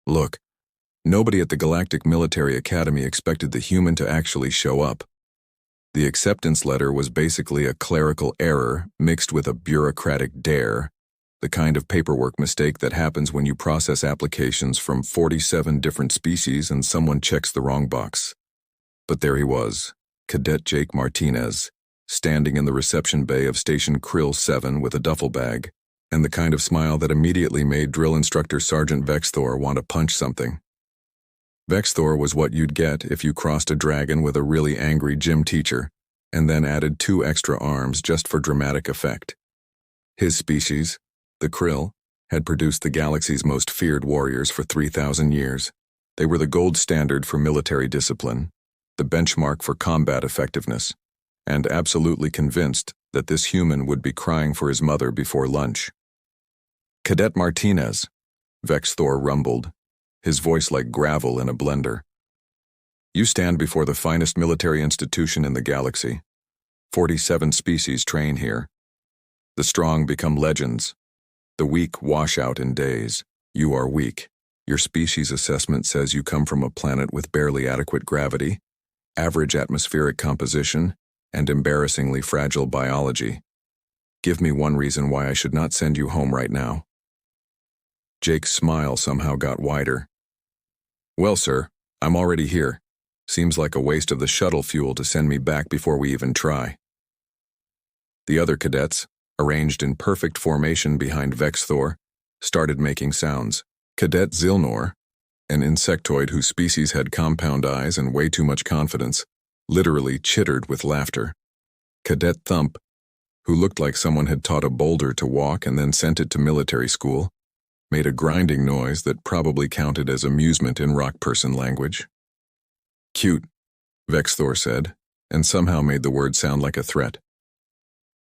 Look, nobody at the Galactic Military Academy expected the human to actually show up. The acceptance letter was basically a clerical error mixed with a bureaucratic dare, the kind of paperwork mistake that happens when you process applications from 47 different species and someone checks the wrong box. But there he was, Cadet Jake Martinez, standing in the reception bay of Station Krill 7 with a duffel bag, and the kind of smile that immediately made Drill Instructor Sergeant Vexthor want to punch something. Vexthor was what you'd get if you crossed a dragon with a really angry gym teacher, and then added 2 extra arms just for dramatic effect. His species, the Krill, had produced the galaxy's most feared warriors for 3,000 years. They were the gold standard for military discipline, the benchmark for combat effectiveness, and absolutely convinced that this human would be crying for his mother before lunch. Cadet Martinez, Vexthor rumbled, his voice like gravel in a blender. You stand before the finest military institution in the galaxy. 47 species train here. The strong become legends. The weak wash out in days. You are weak. Your species assessment says you come from a planet with barely adequate gravity, average atmospheric composition, and embarrassingly fragile biology. Give me one reason why I should not send you home right now. Jake's smile somehow got wider. Well, sir, I'm already here. Seems like a waste of the shuttle fuel to send me back before we even try. The other cadets, arranged in perfect formation behind Vexthor, started making sounds. Cadet Zilnor, an insectoid whose species had compound eyes and way too much confidence, literally chittered with laughter. Cadet Thump, who looked like someone had taught a boulder to walk and then sent it to military school, made a grinding noise that probably counted as amusement in rock person language. Cute, Vexthor said, and somehow made the word sound like a threat.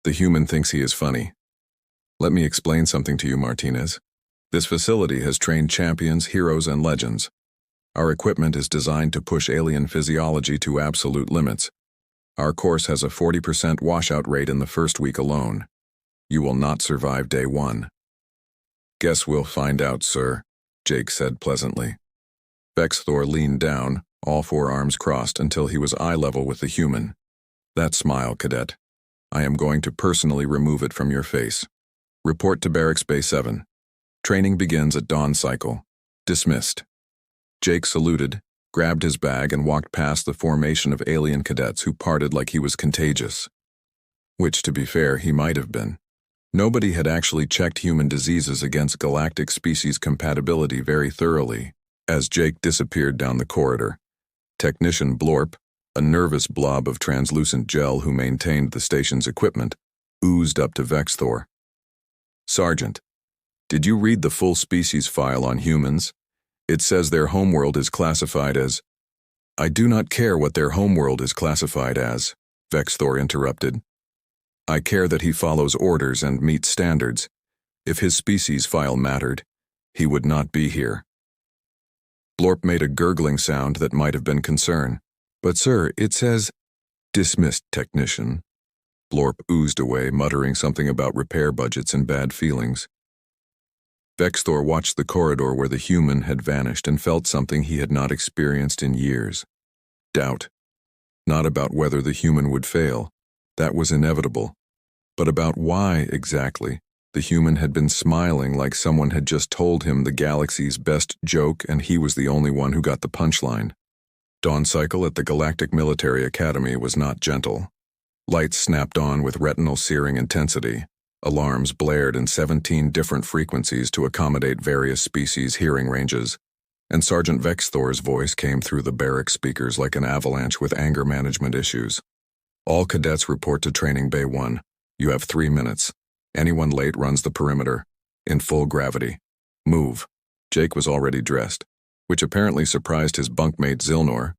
The human thinks he is funny. Let me explain something to you, Martinez. This facility has trained champions, heroes, and legends. Our equipment is designed to push alien physiology to absolute limits. Our course has a 40% washout rate in the first week alone. You will not survive day 1. Guess we'll find out, sir, Jake said pleasantly. Vexthor leaned down, all 4 arms crossed until he was eye level with the human. That smile, Cadet. I am going to personally remove it from your face. Report to Barracks Bay 7. Training begins at dawn cycle. Dismissed. Jake saluted, grabbed his bag, and walked past the formation of alien cadets who parted like he was contagious. Which, to be fair, he might have been. Nobody had actually checked human diseases against galactic species compatibility very thoroughly, as Jake disappeared down the corridor. Technician Blorp, a nervous blob of translucent gel who maintained the station's equipment, oozed up to Vexthor. Sergeant, did you read the full species file on humans? It says their homeworld is classified as— I do not care what their homeworld is classified as, Vexthor interrupted. I care that he follows orders and meets standards. If his species file mattered, he would not be here. Blorp made a gurgling sound that might have been concern. But sir, it says— Dismissed, technician. Blorp oozed away, muttering something about repair budgets and bad feelings. Vexthor watched the corridor where the human had vanished and felt something he had not experienced in years. Doubt. Not about whether the human would fail. That was inevitable. But about why, exactly, the human had been smiling like someone had just told him the galaxy's best joke and he was the only one who got the punchline. Dawn cycle at the Galactic Military Academy was not gentle. Lights snapped on with retinal-searing intensity. Alarms blared in 17 different frequencies to accommodate various species' hearing ranges, and Sergeant Vexthor's voice came through the barrack speakers like an avalanche with anger management issues. All cadets report to Training Bay 1. You have 3 minutes. Anyone late runs the perimeter. In full gravity. Move. Jake was already dressed, which apparently surprised his bunkmate Zilnor,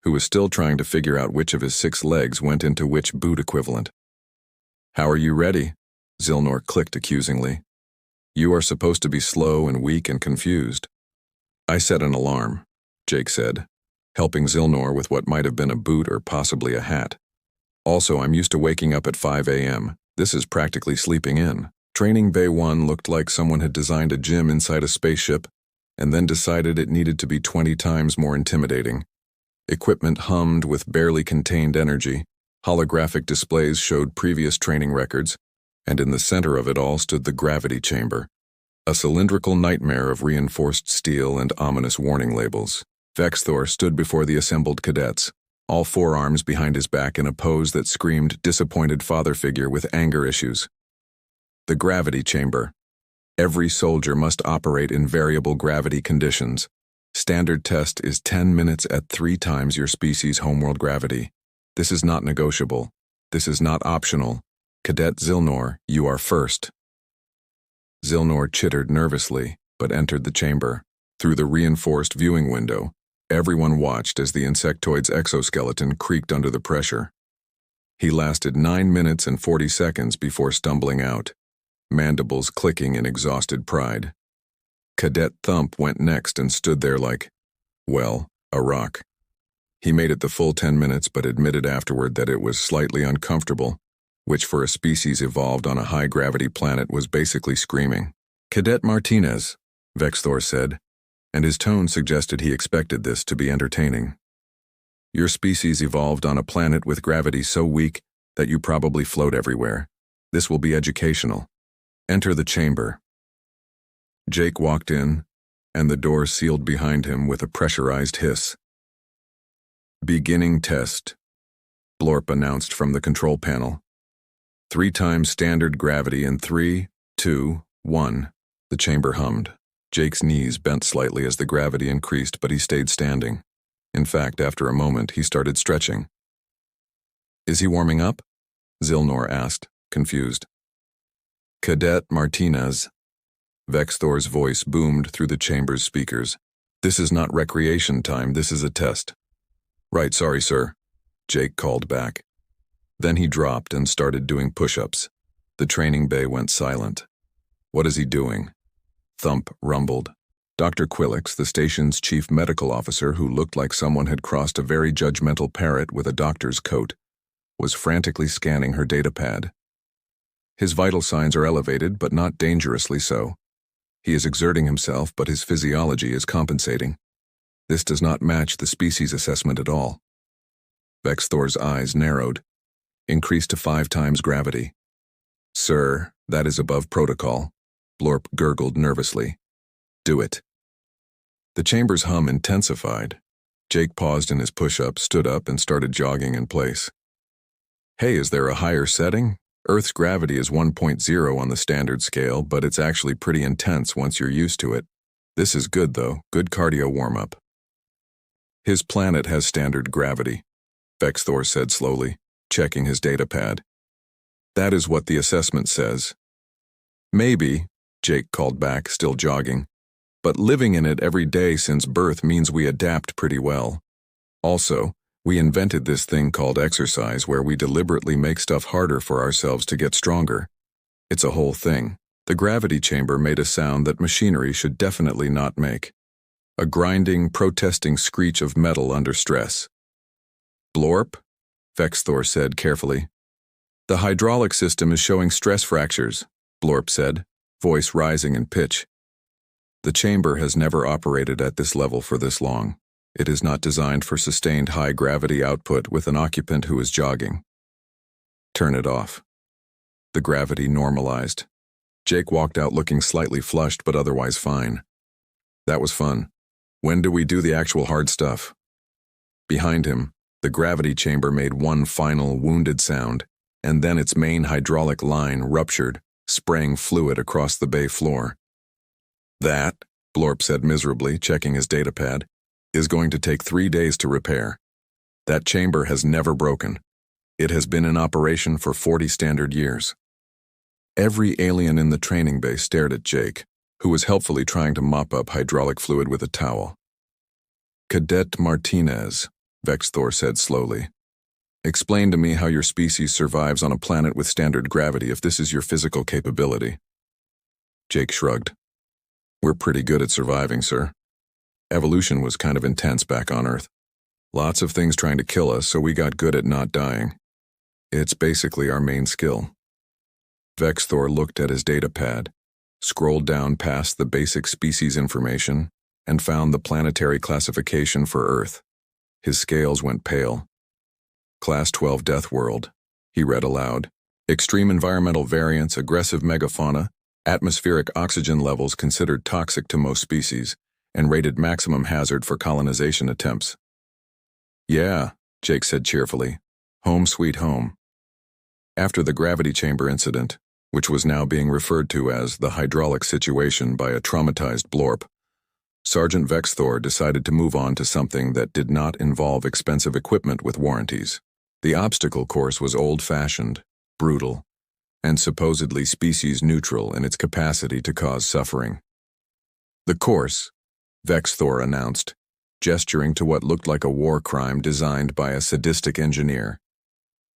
who was still trying to figure out which of his 6 legs went into which boot equivalent. How are you ready? Zilnor clicked accusingly. You are supposed to be slow and weak and confused. I set an alarm, Jake said, helping Zilnor with what might have been a boot or possibly a hat. Also, I'm used to waking up at 5 a.m. This is practically sleeping in. Training Bay 1 looked like someone had designed a gym inside a spaceship, and then decided it needed to be 20 times more intimidating. Equipment hummed with barely contained energy, holographic displays showed previous training records, and in the center of it all stood the gravity chamber, a cylindrical nightmare of reinforced steel and ominous warning labels. Vexthor stood before the assembled cadets, all forearms behind his back in a pose that screamed disappointed father figure with anger issues. The gravity chamber. Every soldier must operate in variable gravity conditions. Standard test is 10 minutes at 3 times your species' homeworld gravity. This is not negotiable. This is not optional. Cadet Zilnor, you are first. Zilnor chittered nervously, but entered the chamber. Through the reinforced viewing window, everyone watched as the insectoid's exoskeleton creaked under the pressure. He lasted 9 minutes and 40 seconds before stumbling out, mandibles clicking in exhausted pride. Cadet Thump went next and stood there like, well, a rock. He made it the full 10 minutes but admitted afterward that it was slightly uncomfortable, which for a species evolved on a high-gravity planet was basically screaming. Cadet Martinez, Vexthor said, and his tone suggested he expected this to be entertaining. Your species evolved on a planet with gravity so weak that you probably float everywhere. This will be educational. Enter the chamber. Jake walked in, and the door sealed behind him with a pressurized hiss. Beginning test, Blorp announced from the control panel. 3 times standard gravity in 3, 2, 1. The chamber hummed. Jake's knees bent slightly as the gravity increased, but he stayed standing. In fact, after a moment, he started stretching. Is he warming up? Zilnor asked, confused. Cadet Martinez. Vexthor's voice boomed through the chamber's speakers. This is not recreation time, this is a test. Right, sorry, sir, Jake called back. Then he dropped and started doing push-ups. The training bay went silent. What is he doing? Thump rumbled. Dr. Quillix, the station's chief medical officer who looked like someone had crossed a very judgmental parrot with a doctor's coat, was frantically scanning her datapad. His vital signs are elevated, but not dangerously so. He is exerting himself, but his physiology is compensating. This does not match the species assessment at all. Vexthor's eyes narrowed. Increased to 5 times gravity. Sir, that is above protocol. Blorp gurgled nervously. Do it. The chamber's hum intensified. Jake paused in his push-up, stood up, and started jogging in place. Hey, is there a higher setting? Earth's gravity is 1.0 on the standard scale, but it's actually pretty intense once you're used to it. This is good, though. Good cardio warm-up. His planet has standard gravity, Vexthor said slowly, checking his datapad. That is what the assessment says. Maybe, Jake called back, still jogging, but living in it every day since birth means we adapt pretty well. Also, we invented this thing called exercise where we deliberately make stuff harder for ourselves to get stronger. It's a whole thing. The gravity chamber made a sound that machinery should definitely not make. A grinding, protesting screech of metal under stress. Blorp? Vexthor said carefully. The hydraulic system is showing stress fractures, Blorp said, voice rising in pitch. The chamber has never operated at this level for this long. It is not designed for sustained high-gravity output with an occupant who is jogging. Turn it off. The gravity normalized. Jake walked out looking slightly flushed but otherwise fine. That was fun. When do we do the actual hard stuff? Behind him, the gravity chamber made one final wounded sound, and then its main hydraulic line ruptured, spraying fluid across the bay floor. That, Blorp said miserably, checking his datapad, is going to take 3 days to repair. That chamber has never broken. It has been in operation for 40 standard years. Every alien in the training bay stared at Jake, who was helpfully trying to mop up hydraulic fluid with a towel. Cadet Martinez, Vexthor said slowly. Explain to me how your species survives on a planet with standard gravity if this is your physical capability. Jake shrugged. We're pretty good at surviving, sir. Evolution was kind of intense back on Earth. Lots of things trying to kill us, so we got good at not dying. It's basically our main skill. Vexthor looked at his datapad, scrolled down past the basic species information, and found the planetary classification for Earth. His scales went pale. Class 12 Death World, he read aloud. Extreme environmental variance, aggressive megafauna, atmospheric oxygen levels considered toxic to most species, and rated maximum hazard for colonization attempts. Yeah, Jake said cheerfully. Home sweet home. After the gravity chamber incident, which was now being referred to as the hydraulic situation by a traumatized Blorp, Sergeant Vexthor decided to move on to something that did not involve expensive equipment with warranties. The obstacle course was old-fashioned, brutal, and supposedly species-neutral in its capacity to cause suffering. The course, Vexthor announced, gesturing to what looked like a war crime designed by a sadistic engineer,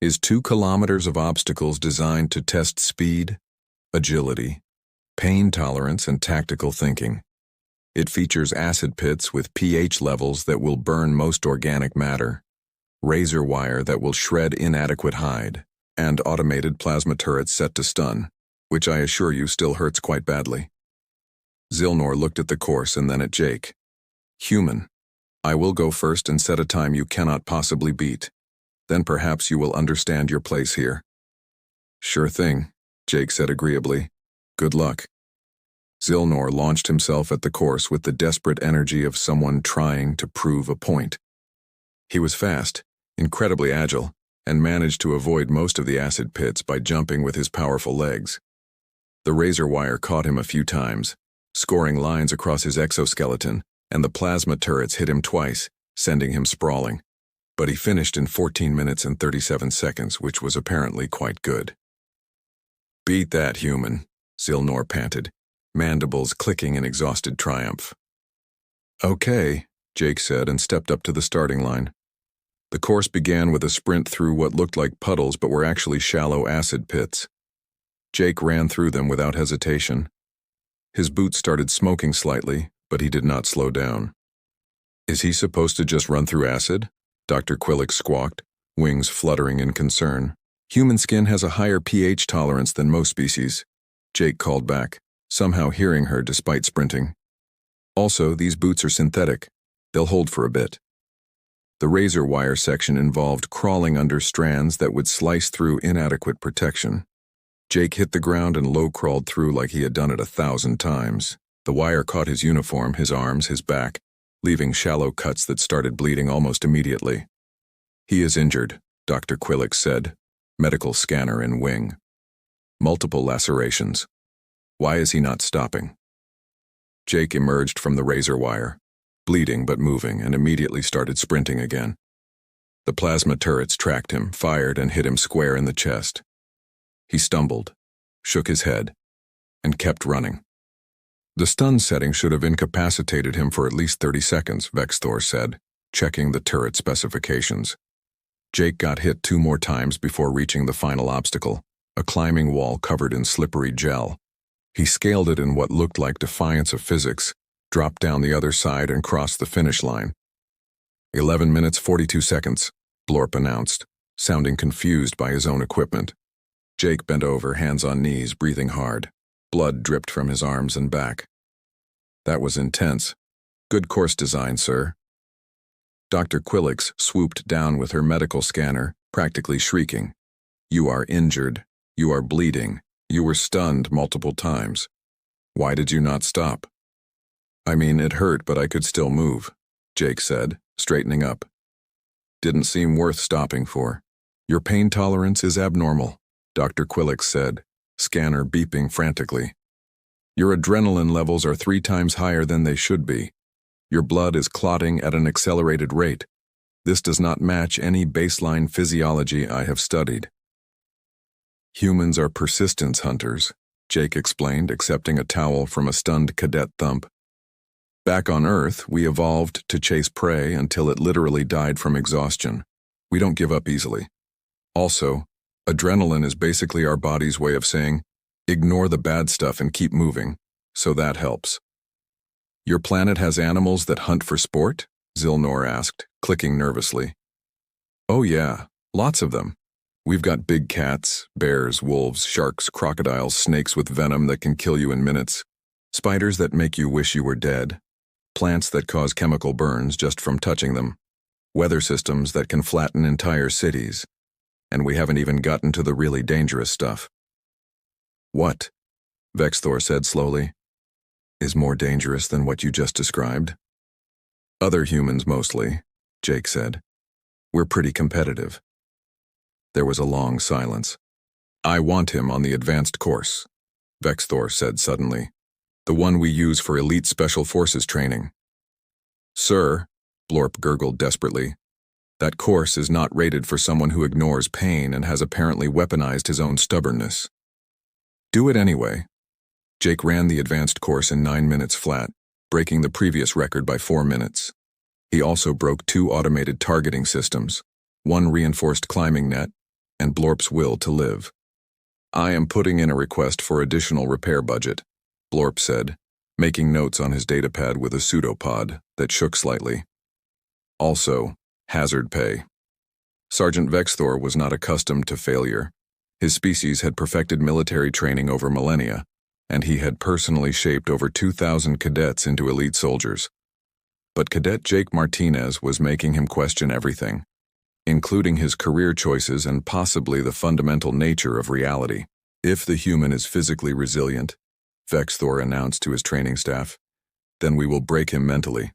is 2 kilometers of obstacles designed to test speed, agility, pain tolerance, and tactical thinking. It features acid pits with pH levels that will burn most organic matter, razor wire that will shred inadequate hide, and automated plasma turrets set to stun, which I assure you still hurts quite badly. Zilnor looked at the course and then at Jake. Human, I will go first and set a time you cannot possibly beat. Then perhaps you will understand your place here. Sure thing, Jake said agreeably. Good luck. Zilnor launched himself at the course with the desperate energy of someone trying to prove a point. He was fast, incredibly agile, and managed to avoid most of the acid pits by jumping with his powerful legs. The razor wire caught him a few times, scoring lines across his exoskeleton, and the plasma turrets hit him twice, sending him sprawling. But he finished in 14 minutes and 37 seconds, which was apparently quite good. Beat that, human, Zilnor panted, mandibles clicking in exhausted triumph. Okay, Jake said and stepped up to the starting line. The course began with a sprint through what looked like puddles but were actually shallow acid pits. Jake ran through them without hesitation. His boots started smoking slightly, but he did not slow down. Is he supposed to just run through acid? Dr. Quillick squawked, wings fluttering in concern. Human skin has a higher pH tolerance than most species, Jake called back, somehow hearing her despite sprinting. Also, these boots are synthetic. They'll hold for a bit. The razor wire section involved crawling under strands that would slice through inadequate protection. Jake hit the ground and low-crawled through like he had done it 1,000 times. The wire caught his uniform, his arms, his back, leaving shallow cuts that started bleeding almost immediately. He is injured, Dr. Quillick said, medical scanner in wing. Multiple lacerations. Why is he not stopping? Jake emerged from the razor wire, bleeding but moving, and immediately started sprinting again. The plasma turrets tracked him, fired, and hit him square in the chest. He stumbled, shook his head, and kept running. The stun setting should have incapacitated him for at least 30 seconds, Vexthor said, checking the turret specifications. Jake got hit 2 more times before reaching the final obstacle, a climbing wall covered in slippery gel. He scaled it in what looked like defiance of physics, dropped down the other side and crossed the finish line. 11 minutes 42 seconds, Blorp announced, sounding confused by his own equipment. Jake bent over, hands on knees, breathing hard. Blood dripped from his arms and back. That was intense. Good course design, sir. Dr. Quillicks swooped down with her medical scanner, practically shrieking. You are injured. You are bleeding. You were stunned multiple times. Why did you not stop? I mean, it hurt, but I could still move, Jake said, straightening up. Didn't seem worth stopping for. Your pain tolerance is abnormal, Dr. Quillick said, scanner beeping frantically. Your adrenaline levels are 3 times higher than they should be. Your blood is clotting at an accelerated rate. This does not match any baseline physiology I have studied. Humans are persistence hunters, Jake explained, accepting a towel from a stunned cadet thump. Back on Earth, we evolved to chase prey until it literally died from exhaustion. We don't give up easily. Also, adrenaline is basically our body's way of saying, ignore the bad stuff and keep moving, so that helps. Your planet has animals that hunt for sport? Zilnor asked, clicking nervously. Oh yeah, lots of them. We've got big cats, bears, wolves, sharks, crocodiles, snakes with venom that can kill you in minutes, spiders that make you wish you were dead. plants that cause chemical burns just from touching them, weather systems that can flatten entire cities, and we haven't even gotten to the really dangerous stuff. What, Vexthor said slowly, is more dangerous than what you just described? Other humans mostly, Jake said. We're pretty competitive. There was a long silence. I want him on the advanced course, Vexthor said suddenly. The one we use for elite special forces training. Sir, Blorp gurgled desperately, that course is not rated for someone who ignores pain and has apparently weaponized his own stubbornness. Do it anyway. Jake ran the advanced course in 9 minutes flat, breaking the previous record by 4 minutes. He also broke 2 automated targeting systems, 1 reinforced climbing net, and Blorp's will to live. I am putting in a request for additional repair budget, Blorp said, making notes on his datapad with a pseudopod that shook slightly. Also, hazard pay. Sergeant Vexthor was not accustomed to failure. His species had perfected military training over millennia, and he had personally shaped over 2,000 cadets into elite soldiers. But Cadet Jake Martinez was making him question everything, including his career choices and possibly the fundamental nature of reality. If the human is physically resilient, Vexthor announced to his training staff, then we will break him mentally.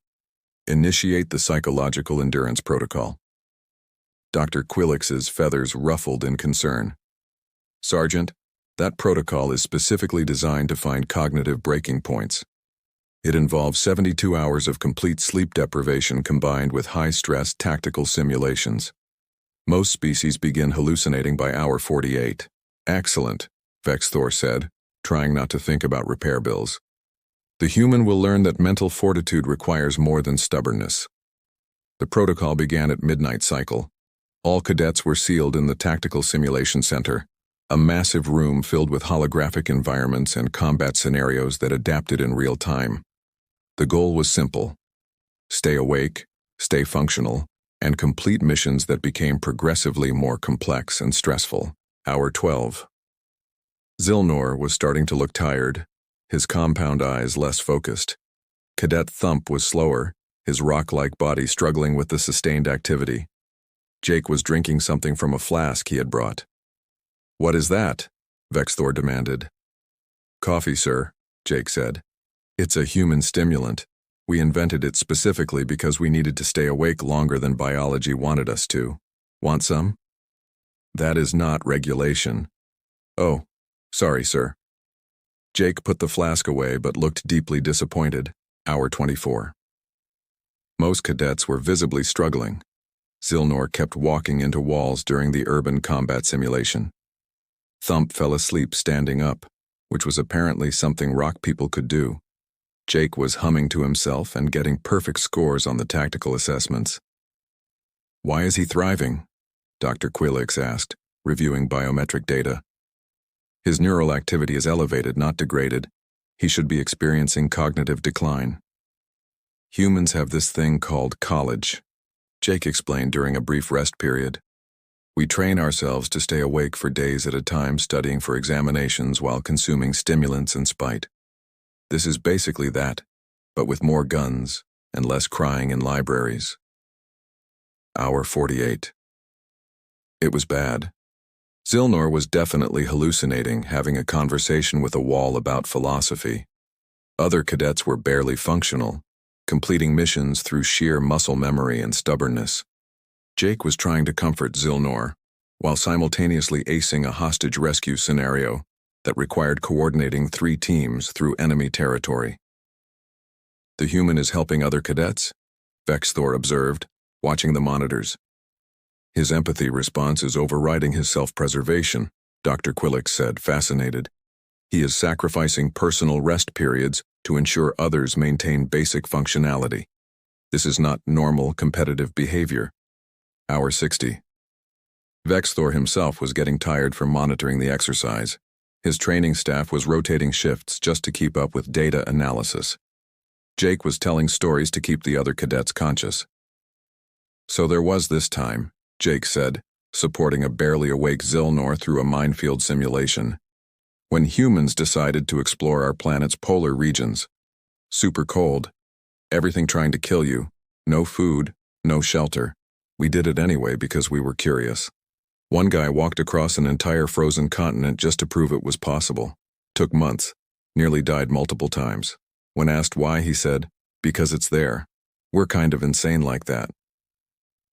Initiate the psychological endurance protocol. Dr. Quillix's feathers ruffled in concern. Sergeant, that protocol is specifically designed to find cognitive breaking points. It involves 72 hours of complete sleep deprivation combined with high-stress tactical simulations. Most species begin hallucinating by hour 48. Excellent, Vexthor said, trying not to think about repair bills. The human will learn that mental fortitude requires more than stubbornness. The protocol began at midnight cycle. All cadets were sealed in the Tactical Simulation Center, a massive room filled with holographic environments and combat scenarios that adapted in real time. The goal was simple: stay awake, stay functional, and complete missions that became progressively more complex and stressful. Hour 12. Zilnor was starting to look tired, his compound eyes less focused. Cadet Thump was slower, his rock-like body struggling with the sustained activity. Jake was drinking something from a flask he had brought. What is that? Vexthor demanded. Coffee, sir, Jake said. It's a human stimulant. We invented it specifically because we needed to stay awake longer than biology wanted us to. Want some? That is not regulation. Oh, sorry, sir. Jake put the flask away but looked deeply disappointed. Hour 24. Most cadets were visibly struggling. Zilnor kept walking into walls during the urban combat simulation. Thump fell asleep standing up, which was apparently something rock people could do. Jake was humming to himself and getting perfect scores on the tactical assessments. Why is he thriving? Dr. Quillix asked, reviewing biometric data. His neural activity is elevated, not degraded. He should be experiencing cognitive decline. Humans have this thing called college, Jake explained during a brief rest period. We train ourselves to stay awake for days at a time studying for examinations while consuming stimulants and spite. This is basically that, but with more guns and less crying in libraries. Hour 48. It was bad. Zilnor was definitely hallucinating, having a conversation with a wall about philosophy. Other cadets were barely functional, completing missions through sheer muscle memory and stubbornness. Jake was trying to comfort Zilnor, while simultaneously acing a hostage rescue scenario that required coordinating 3 teams through enemy territory. The human is helping other cadets? Vexthor observed, watching the monitors. His empathy response is overriding his self-preservation, Dr. Quillix said, fascinated. He is sacrificing personal rest periods to ensure others maintain basic functionality. This is not normal competitive behavior. Hour 60. Vexthor himself was getting tired from monitoring the exercise. His training staff was rotating shifts just to keep up with data analysis. Jake was telling stories to keep the other cadets conscious. So there was this time, Jake said, supporting a barely awake Zilnor through a minefield simulation, when humans decided to explore our planet's polar regions. Super cold. Everything trying to kill you. No food, no shelter. We did it anyway because we were curious. One guy walked across an entire frozen continent just to prove it was possible. Took months. Nearly died multiple times. When asked why, he said, "Because it's there. We're kind of insane like that."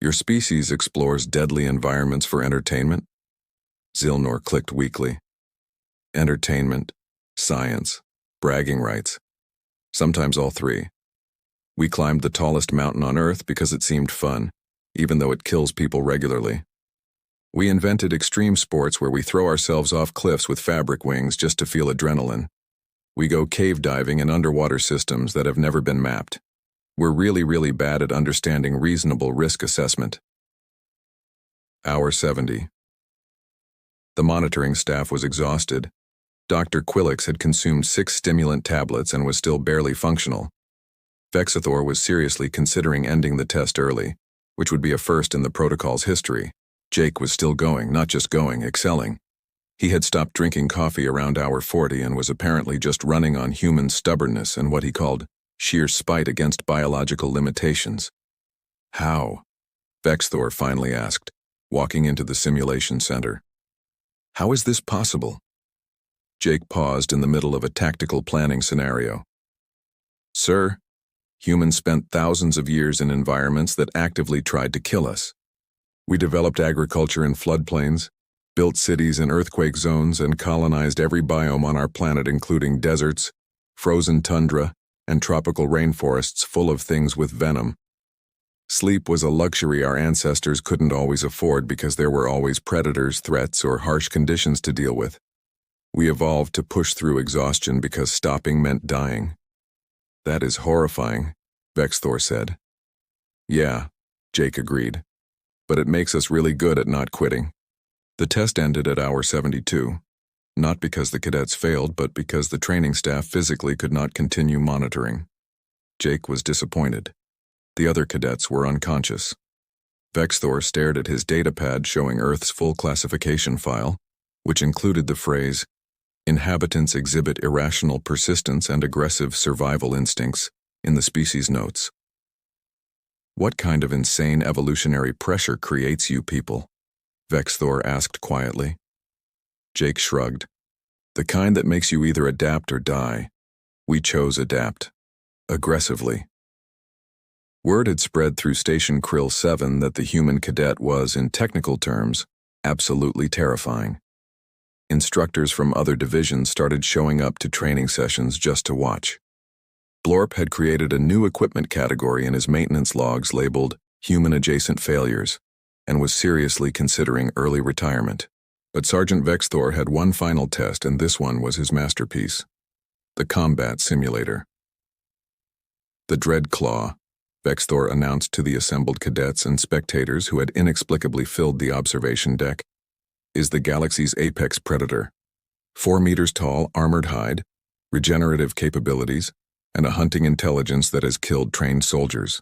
Your species explores deadly environments for entertainment? Zilnor clicked weakly. Entertainment, science, bragging rights. Sometimes all three. We climbed the tallest mountain on Earth because it seemed fun, even though it kills people regularly. We invented extreme sports where we throw ourselves off cliffs with fabric wings just to feel adrenaline. We go cave diving in underwater systems that have never been mapped. We're really bad at understanding reasonable risk assessment. Hour 70. The monitoring staff was exhausted. Dr. Quillix had consumed 6 stimulant tablets and was still barely functional. Vexithor was seriously considering ending the test early, which would be a first in the protocol's history. Jake was still going, not just going, excelling. He had stopped drinking coffee around hour 40 and was apparently just running on human stubbornness and what he called sheer spite against biological limitations. How? Vexithor finally asked, walking into the simulation center. How is this possible? Jake paused in the middle of a tactical planning scenario. Sir, humans spent thousands of years in environments that actively tried to kill us. We developed agriculture in floodplains, built cities in earthquake zones, and colonized every biome on our planet, including deserts, frozen tundra, and tropical rainforests full of things with venom. Sleep was a luxury our ancestors couldn't always afford because there were always predators, threats, or harsh conditions to deal with. We evolved to push through exhaustion because stopping meant dying. That is horrifying, Vexithor said. Yeah, Jake agreed. But it makes us really good at not quitting. The test ended at hour 72. Not because the cadets failed, but because the training staff physically could not continue monitoring. Jake was disappointed. The other cadets were unconscious. Vexithor stared at his datapad showing Earth's full classification file, which included the phrase, "Inhabitants exhibit irrational persistence and aggressive survival instincts," in the species notes. What kind of insane evolutionary pressure creates you people? Vexithor asked quietly. Jake shrugged. The kind that makes you either adapt or die. We chose adapt. Aggressively. Word had spread through Station Krill 7 that the human cadet was, in technical terms, absolutely terrifying. Instructors from other divisions started showing up to training sessions just to watch. Blorp had created a new equipment category in his maintenance logs labeled Human-Adjacent Failures, and was seriously considering early retirement. But Sergeant Vexithor had one final test, and this one was his masterpiece. The combat simulator. The Dread Claw, Vexithor announced to the assembled cadets and spectators who had inexplicably filled the observation deck, is the galaxy's apex predator. 4 meters tall, armored hide, regenerative capabilities, and a hunting intelligence that has killed trained soldiers.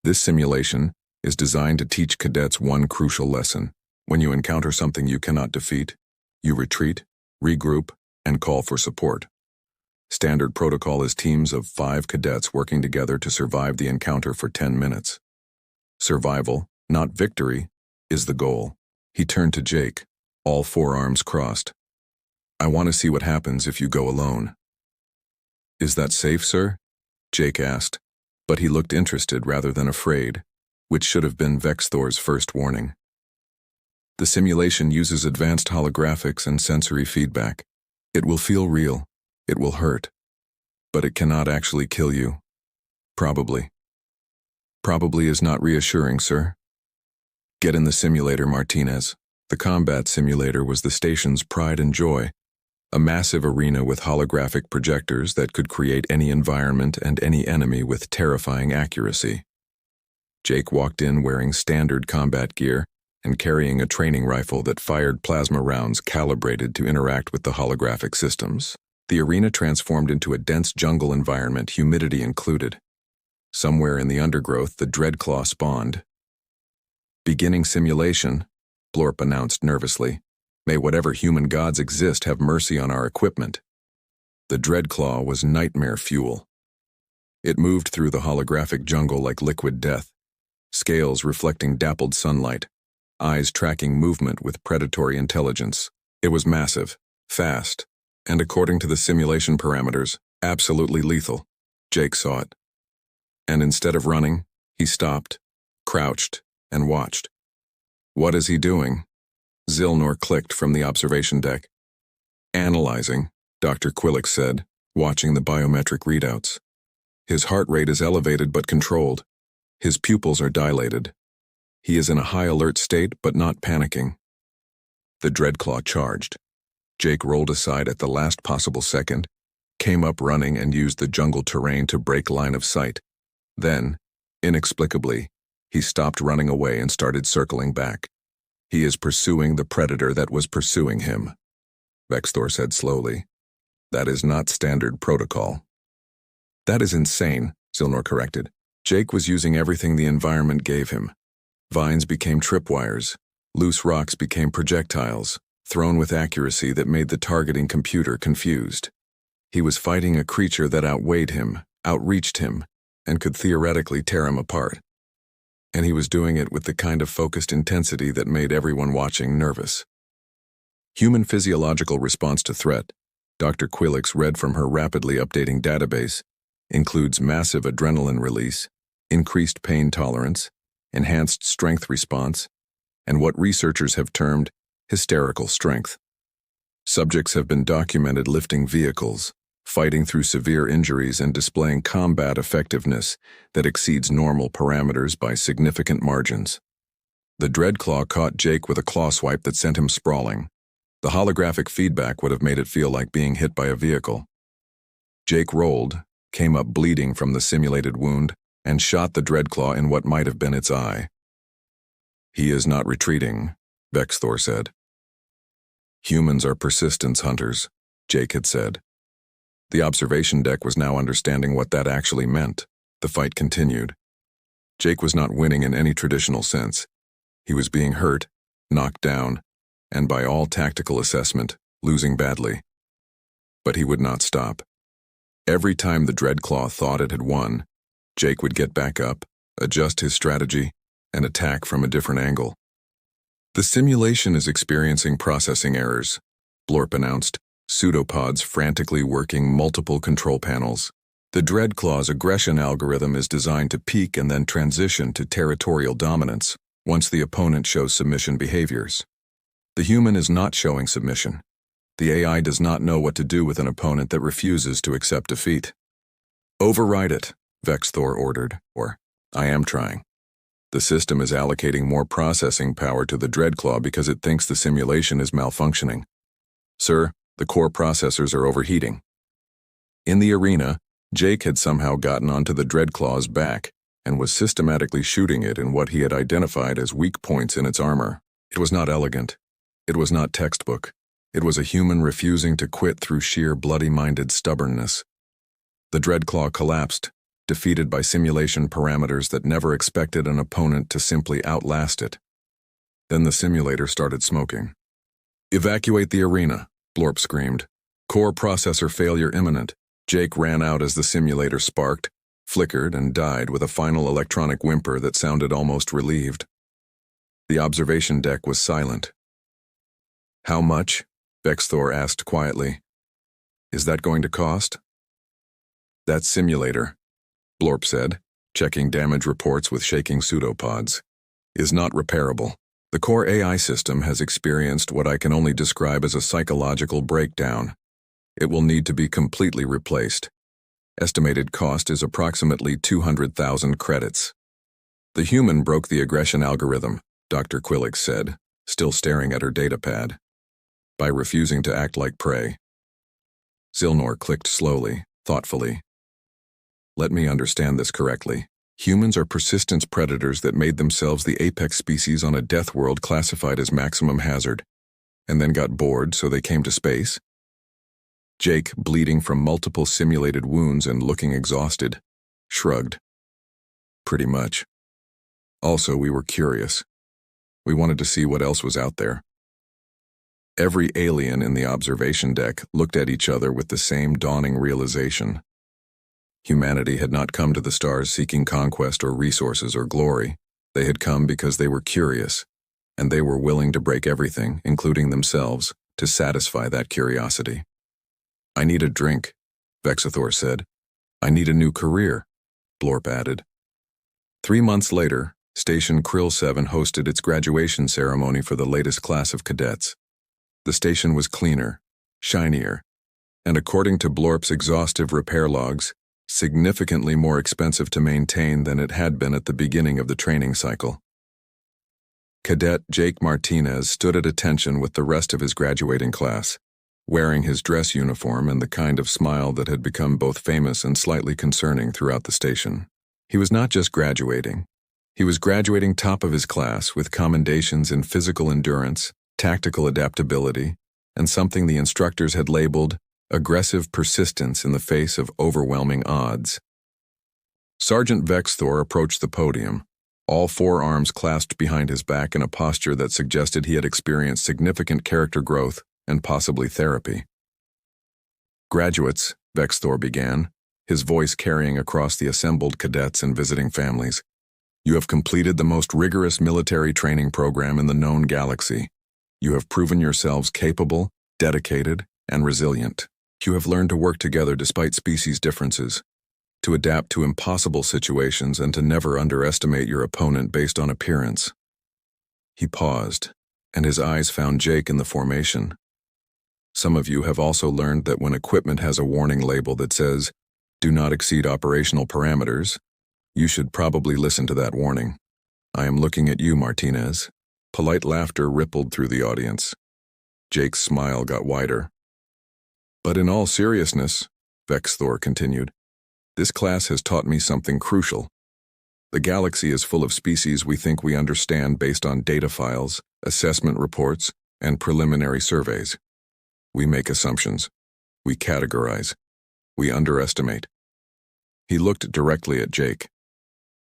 This simulation is designed to teach cadets one crucial lesson. When you encounter something you cannot defeat, you retreat, regroup, and call for support. Standard protocol is teams of 5 cadets working together to survive the encounter for 10 minutes. Survival, not victory, is the goal. He turned to Jake, all 4 arms crossed. I want to see what happens if you go alone. Is that safe, sir? Jake asked, but he looked interested rather than afraid, which should have been Vexithor's first warning. The simulation uses advanced holographics and sensory feedback. It will feel real. It will hurt. But it cannot actually kill you. Probably. Probably is not reassuring, sir. Get in the simulator, Martinez. The combat simulator was the station's pride and joy. A massive arena with holographic projectors that could create any environment and any enemy with terrifying accuracy. Jake walked in wearing standard combat gear and carrying a training rifle that fired plasma rounds calibrated to interact with the holographic systems. The arena transformed into a dense jungle environment, humidity included. Somewhere in the undergrowth, the Dreadclaw spawned. Beginning simulation, Blorp announced nervously. May whatever human gods exist have mercy on our equipment. The Dreadclaw was nightmare fuel. It moved through the holographic jungle like liquid death, scales reflecting dappled sunlight, eyes tracking movement with predatory intelligence. It was massive, fast, and according to the simulation parameters, absolutely lethal. Jake saw it. And instead of running, he stopped, crouched, and watched. "What is he doing?" Zilnor clicked from the observation deck. "Analyzing," Dr. Quillick said, watching the biometric readouts. "His heart rate is elevated but controlled. His pupils are dilated. He is in a high alert state but not panicking." The Dreadclaw charged. Jake rolled aside at the last possible second, came up running and used the jungle terrain to break line of sight. Then, inexplicably, he stopped running away and started circling back. "He is pursuing the predator that was pursuing him," Vexthor said slowly. "That is not standard protocol." "That is insane," Zilnor corrected. Jake was using everything the environment gave him. Vines became tripwires. Loose rocks became projectiles, thrown with accuracy that made the targeting computer confused. He was fighting a creature that outweighed him, outreached him, and could theoretically tear him apart. And he was doing it with the kind of focused intensity that made everyone watching nervous. Human physiological response to threat, Dr. Quillick's read from her rapidly updating database, includes massive adrenaline release, increased pain tolerance, enhanced strength response, and what researchers have termed hysterical strength. Subjects have been documented lifting vehicles, fighting through severe injuries, and displaying combat effectiveness that exceeds normal parameters by significant margins. The Dreadclaw caught Jake with a claw swipe that sent him sprawling. The holographic feedback would have made it feel like being hit by a vehicle. Jake rolled, came up bleeding from the simulated wound, and shot the Dreadclaw in what might have been its eye. "He is not retreating," Vexthor said. "Humans are persistence hunters," Jake had said. The observation deck was now understanding what that actually meant. The fight continued. Jake was not winning in any traditional sense. He was being hurt, knocked down, and by all tactical assessment, losing badly. But he would not stop. Every time the Dreadclaw thought it had won, Jake would get back up, adjust his strategy, and attack from a different angle. "The simulation is experiencing processing errors," Blorp announced, pseudopods frantically working multiple control panels. "The Dreadclaw's aggression algorithm is designed to peak and then transition to territorial dominance once the opponent shows submission behaviors. The human is not showing submission. The AI does not know what to do with an opponent that refuses to accept defeat." "Override it," Vexthor ordered, or, "I am trying. The system is allocating more processing power to the Dreadclaw because it thinks the simulation is malfunctioning. Sir, the core processors are overheating." In the arena, Jake had somehow gotten onto the Dreadclaw's back and was systematically shooting it in what he had identified as weak points in its armor. It was not elegant. It was not textbook. It was a human refusing to quit through sheer bloody-minded stubbornness. The Dreadclaw collapsed, defeated by simulation parameters that never expected an opponent to simply outlast it. Then the simulator started smoking. "Evacuate the arena," Blorp screamed. "Core processor failure imminent." Jake ran out as the simulator sparked, flickered, and died with a final electronic whimper that sounded almost relieved. The observation deck was silent. "How much?" Vexthor asked quietly. "Is that going to cost?" "That simulator," Blorp said, checking damage reports with shaking pseudopods, "is not repairable. The core AI system has experienced what I can only describe as a psychological breakdown. It will need to be completely replaced. Estimated cost is approximately 200,000 credits." "The human broke the aggression algorithm," Dr. Quillick said, still staring at her datapad, "by refusing to act like prey." Zilnor clicked slowly, thoughtfully. "Let me understand this correctly. Humans are persistence predators that made themselves the apex species on a death world classified as maximum hazard, and then got bored so they came to space?" Jake, bleeding from multiple simulated wounds and looking exhausted, shrugged. "Pretty much. Also, we were curious. We wanted to see what else was out there." Every alien in the observation deck looked at each other with the same dawning realization. Humanity had not come to the stars seeking conquest or resources or glory. They had come because they were curious, and they were willing to break everything, including themselves, to satisfy that curiosity. "I need a drink," Vexathor said. "I need a new career," Blorp added. 3 months later, Station Krill 7 hosted its graduation ceremony for the latest class of cadets. The station was cleaner, shinier, and according to Blorp's exhaustive repair logs, significantly more expensive to maintain than it had been at the beginning of the training cycle. Cadet Jake Martinez stood at attention with the rest of his graduating class, wearing his dress uniform and the kind of smile that had become both famous and slightly concerning throughout the station. He was not just graduating. He was graduating top of his class with commendations in physical endurance, tactical adaptability, and something the instructors had labeled aggressive persistence in the face of overwhelming odds. Sergeant Vexathor approached the podium, all 4 arms clasped behind his back in a posture that suggested he had experienced significant character growth and possibly therapy. "Graduates," Vexathor began, his voice carrying across the assembled cadets and visiting families, "you have completed the most rigorous military training program in the known galaxy. You have proven yourselves capable, dedicated, and resilient. You have learned to work together despite species differences, to adapt to impossible situations and to never underestimate your opponent based on appearance." He paused, and his eyes found Jake in the formation. "Some of you have also learned that when equipment has a warning label that says, 'Do not exceed operational parameters,' you should probably listen to that warning. I am looking at you, Martinez." Polite laughter rippled through the audience. Jake's smile got wider. "But in all seriousness," Vexathor continued, "this class has taught me something crucial. The galaxy is full of species we think we understand based on data files, assessment reports, and preliminary surveys. We make assumptions. We categorize. We underestimate." He looked directly at Jake.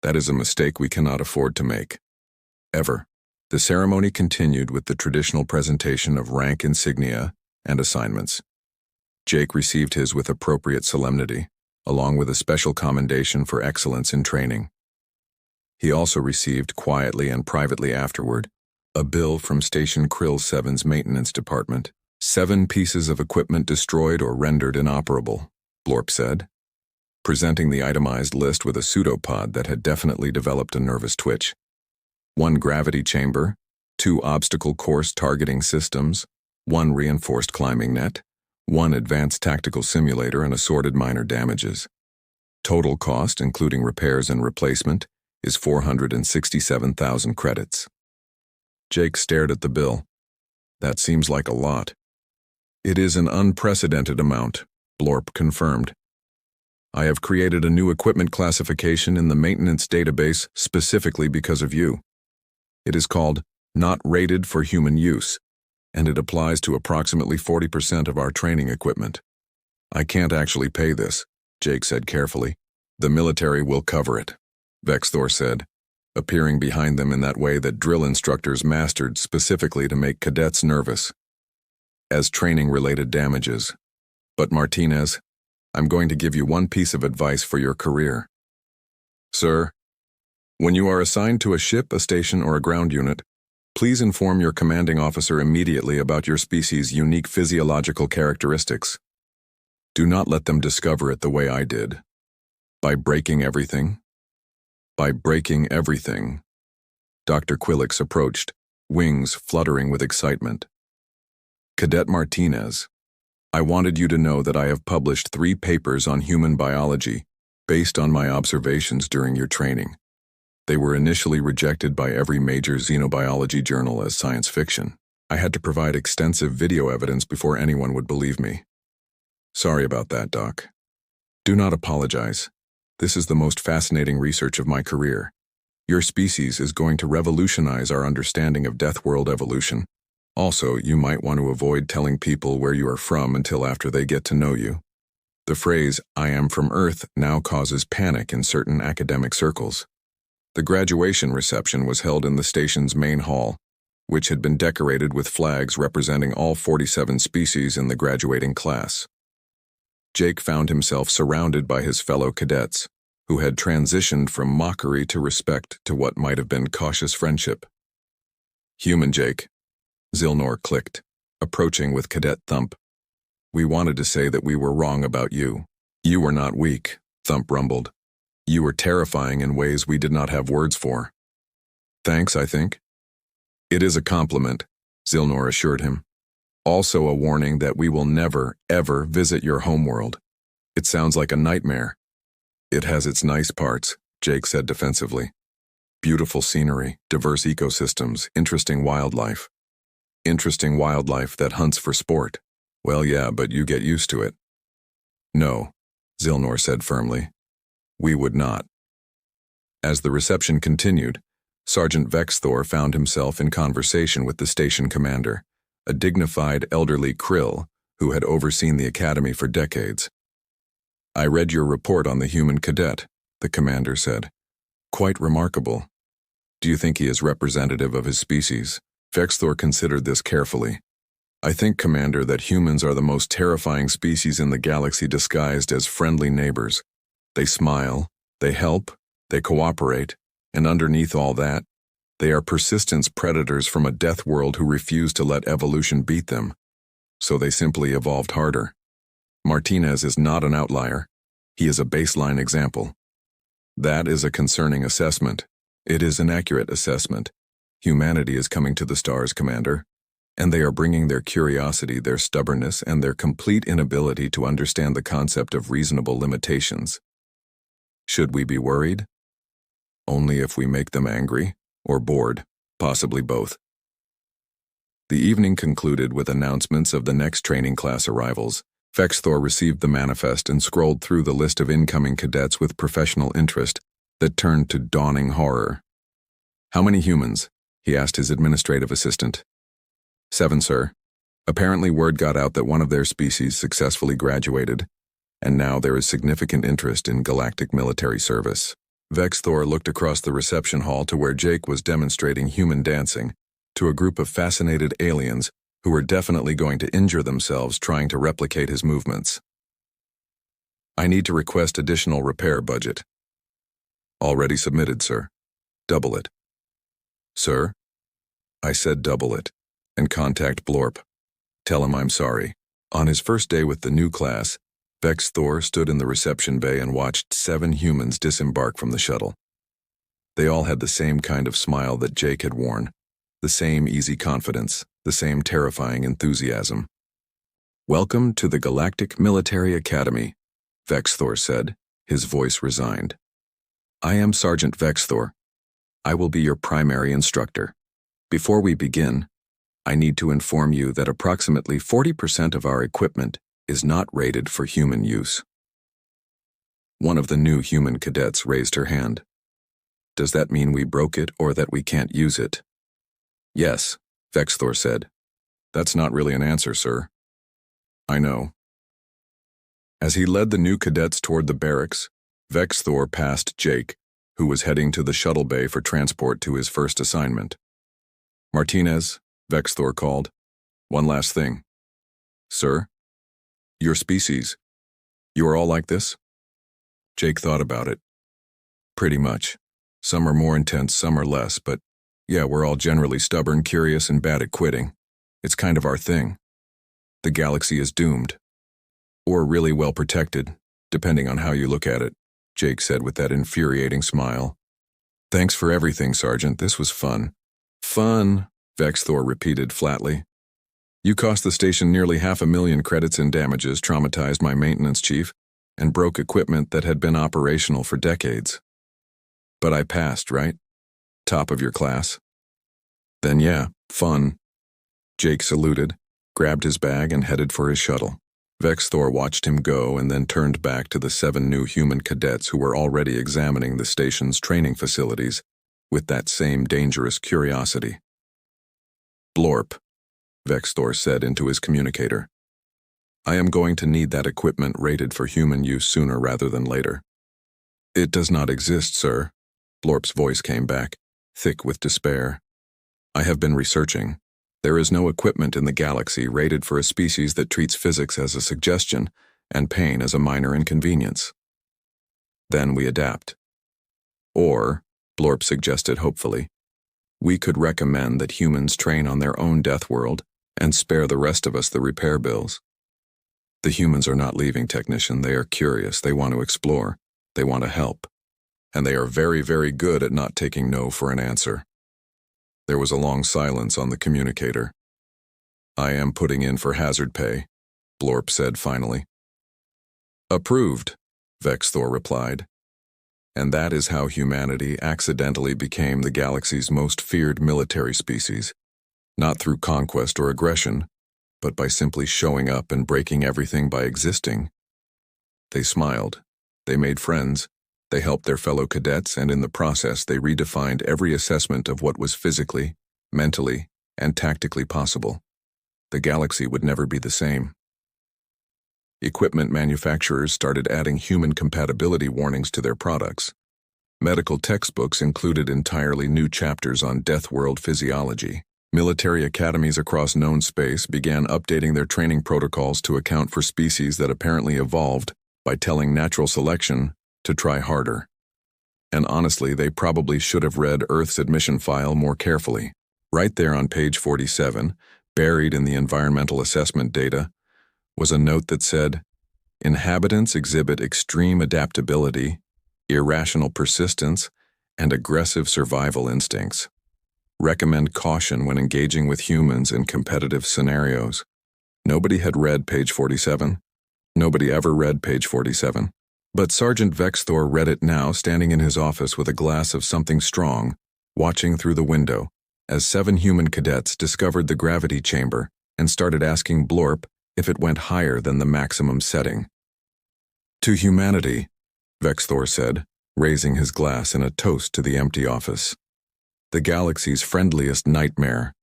"That is a mistake we cannot afford to make. Ever." The ceremony continued with the traditional presentation of rank insignia and assignments. Jake received his with appropriate solemnity, along with a special commendation for excellence in training. He also received, quietly and privately afterward, a bill from Station Krill 7's maintenance department. 7 pieces of equipment destroyed or rendered inoperable, Blorp said, presenting the itemized list with a pseudopod that had definitely developed a nervous twitch. 1 gravity chamber, 2 obstacle course targeting systems, 1 reinforced climbing net, 1 advanced tactical simulator, and assorted minor damages. Total cost, including repairs and replacement, is 467,000 credits. Jake stared at the bill. "That seems like a lot." "It is an unprecedented amount," Blorp confirmed. "I have created a new equipment classification in the maintenance database specifically because of you. It is called Not Rated for Human Use, and it applies to approximately 40% of our training equipment. I can't actually pay this," Jake said carefully. "The military will cover it," Vexathor said, appearing behind them in that way that drill instructors mastered specifically to make cadets nervous. "As training-related damages. But Martinez, I'm going to give you one piece of advice for your career. Sir, when you are assigned to a ship, a station, or a ground unit, please inform your commanding officer immediately about your species' unique physiological characteristics. Do not let them discover it the way I did. By breaking everything. By breaking everything." Dr. Quillix approached, wings fluttering with excitement. "Cadet Martinez, I wanted you to know that I have published 3 papers on human biology based on my observations during your training. They were initially rejected by every major xenobiology journal as science fiction. I had to provide extensive video evidence before anyone would believe me. Sorry about that, Doc. Do not apologize. This is the most fascinating research of my career. Your species is going to revolutionize our understanding of death world evolution. Also, you might want to avoid telling people where you are from until after they get to know you. The phrase, 'I am from Earth,' now causes panic in certain academic circles." The graduation reception was held in the station's main hall, which had been decorated with flags representing all 47 species in the graduating class. Jake found himself surrounded by his fellow cadets, who had transitioned from mockery to respect to what might have been cautious friendship. "Human Jake," Zilnor clicked, approaching with cadet Thump. "We wanted to say that we were wrong about you. You were not weak," Thump rumbled. "You were terrifying in ways we did not have words for." "Thanks, I think." "It is a compliment," Zilnor assured him. "Also a warning that we will never, ever visit your homeworld. It sounds like a nightmare." "It has its nice parts," Jake said defensively. "Beautiful scenery, diverse ecosystems, interesting wildlife." "Interesting wildlife that hunts for sport. Well, yeah, but you get used to it." "No," Zilnor said firmly. "We would not." As the reception continued, Sergeant Vexthor found himself in conversation with the station commander, a dignified elderly Krill who had overseen the academy for decades. "I read your report on the human cadet," the commander said. "Quite remarkable. Do you think he is representative of his species?" Vexthor considered this carefully. "I think, Commander, that humans are the most terrifying species in the galaxy disguised as friendly neighbors. They smile, they help, they cooperate, and underneath all that, they are persistence predators from a death world who refuse to let evolution beat them. So they simply evolved harder. Martinez is not an outlier. He is a baseline example." "That is a concerning assessment." "It is an accurate assessment. Humanity is coming to the stars, Commander, and they are bringing their curiosity, their stubbornness, and their complete inability to understand the concept of reasonable limitations. Should we be worried? Only if we make them angry, or bored, possibly both." The evening concluded with announcements of the next training class arrivals. Vexthor received the manifest and scrolled through the list of incoming cadets with professional interest that turned to dawning horror. "How many humans?" he asked his administrative assistant. "7, sir. Apparently word got out that one of their species successfully graduated, and now there is significant interest in galactic military service." Vexthor looked across the reception hall to where Jake was demonstrating human dancing to a group of fascinated aliens who were definitely going to injure themselves trying to replicate his movements. "I need to request additional repair budget." "Already submitted, sir." "Double it." "Sir?" "I said double it. And contact Blorp. Tell him I'm sorry." On his first day with the new class, Vexthor stood in the reception bay and watched 7 humans disembark from the shuttle. They all had the same kind of smile that Jake had worn, the same easy confidence, the same terrifying enthusiasm. "Welcome to the Galactic Military Academy," Vexthor said, his voice resigned. "I am Sergeant Vexthor. I will be your primary instructor. Before we begin, I need to inform you that approximately 40% of our equipment is not rated for human use." One of the new human cadets raised her hand. "Does that mean we broke it or that we can't use it?" "Yes," Vexthor said. "That's not really an answer, sir." "I know." As he led the new cadets toward the barracks, Vexthor passed Jake, who was heading to the shuttle bay for transport to his first assignment. "Martinez," Vexthor called. "One last thing." "Sir?" "Your species. You are all like this?" Jake thought about it. "Pretty much. Some are more intense, some are less, but yeah, we're all generally stubborn, curious, and bad at quitting. It's kind of our thing. The galaxy is doomed. Or really well protected, depending on how you look at it," Jake said with that infuriating smile. "Thanks for everything, Sergeant. This was fun." "Fun," Vexthor repeated flatly. "You cost the station nearly 500,000 credits in damages, traumatized my maintenance chief, and broke equipment that had been operational for decades. But I passed, right? Top of your class." "Then yeah, fun." Jake saluted, grabbed his bag, and headed for his shuttle. Vexthor watched him go and then turned back to the 7 new human cadets who were already examining the station's training facilities with that same dangerous curiosity. "Blorp," Vexthor said into his communicator. "I am going to need that equipment rated for human use sooner rather than later." "It does not exist, sir," Blorp's voice came back, thick with despair. "I have been researching. There is no equipment in the galaxy rated for a species that treats physics as a suggestion and pain as a minor inconvenience. Then we adapt. Or, Blorp suggested hopefully, we could recommend that humans train on their own death world and spare the rest of us the repair bills. The humans are not leaving, technician. They are curious. They want to explore. They want to help. And they are very, very good at not taking no for an answer. There was a long silence on the communicator. I am putting in for hazard pay, Blorp said finally. Approved, Vexthor replied. And that is how humanity accidentally became the galaxy's most feared military species, not through conquest or aggression, but by simply showing up and breaking everything by existing. They smiled, they made friends, they helped their fellow cadets, and in the process they redefined every assessment of what was physically, mentally, and tactically possible. The galaxy would never be the same. Equipment manufacturers started adding human compatibility warnings to their products. Medical textbooks included entirely new chapters on death world physiology. Military academies across known space began updating their training protocols to account for species that apparently evolved by telling natural selection to try harder. And honestly, they probably should have read Earth's admission file more carefully. Right there on page 47, buried in the environmental assessment data, was a note that said, inhabitants exhibit extreme adaptability, irrational persistence, and aggressive survival instincts. Recommend caution when engaging with humans in competitive scenarios. Nobody had read page 47. Nobody ever read page 47. But Sergeant Vexthor read it now, standing in his office with a glass of something strong, watching through the window, as 7 human cadets discovered the gravity chamber and started asking Blorp if it went higher than the maximum setting. To humanity, Vexthor said, raising his glass in a toast to the empty office. The galaxy's friendliest nightmare.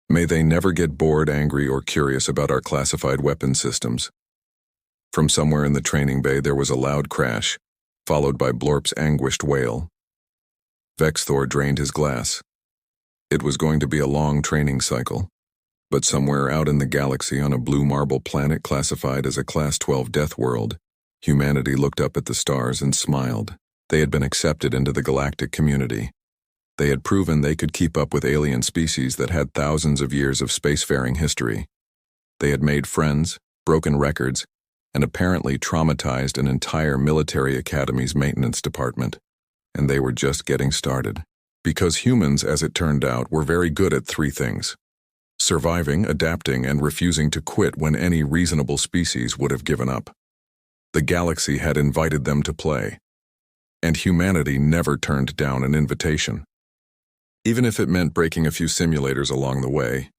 May they never get bored, angry, or curious about our classified weapon systems. From somewhere in the training bay there was a loud crash, followed by Blorp's anguished wail. Vexthor drained his glass. It was going to be a long training cycle. But somewhere out in the galaxy on a blue marble planet classified as a Class 12 death world, humanity looked up at the stars and smiled. They had been accepted into the galactic community. They had proven they could keep up with alien species that had thousands of years of spacefaring history. They had made friends, broken records, and apparently traumatized an entire military academy's maintenance department. And they were just getting started. Because humans, as it turned out, were very good at 3 things: surviving, adapting, and refusing to quit when any reasonable species would have given up. The galaxy had invited them to play, and humanity never turned down an invitation. Even if it meant breaking a few simulators along the way,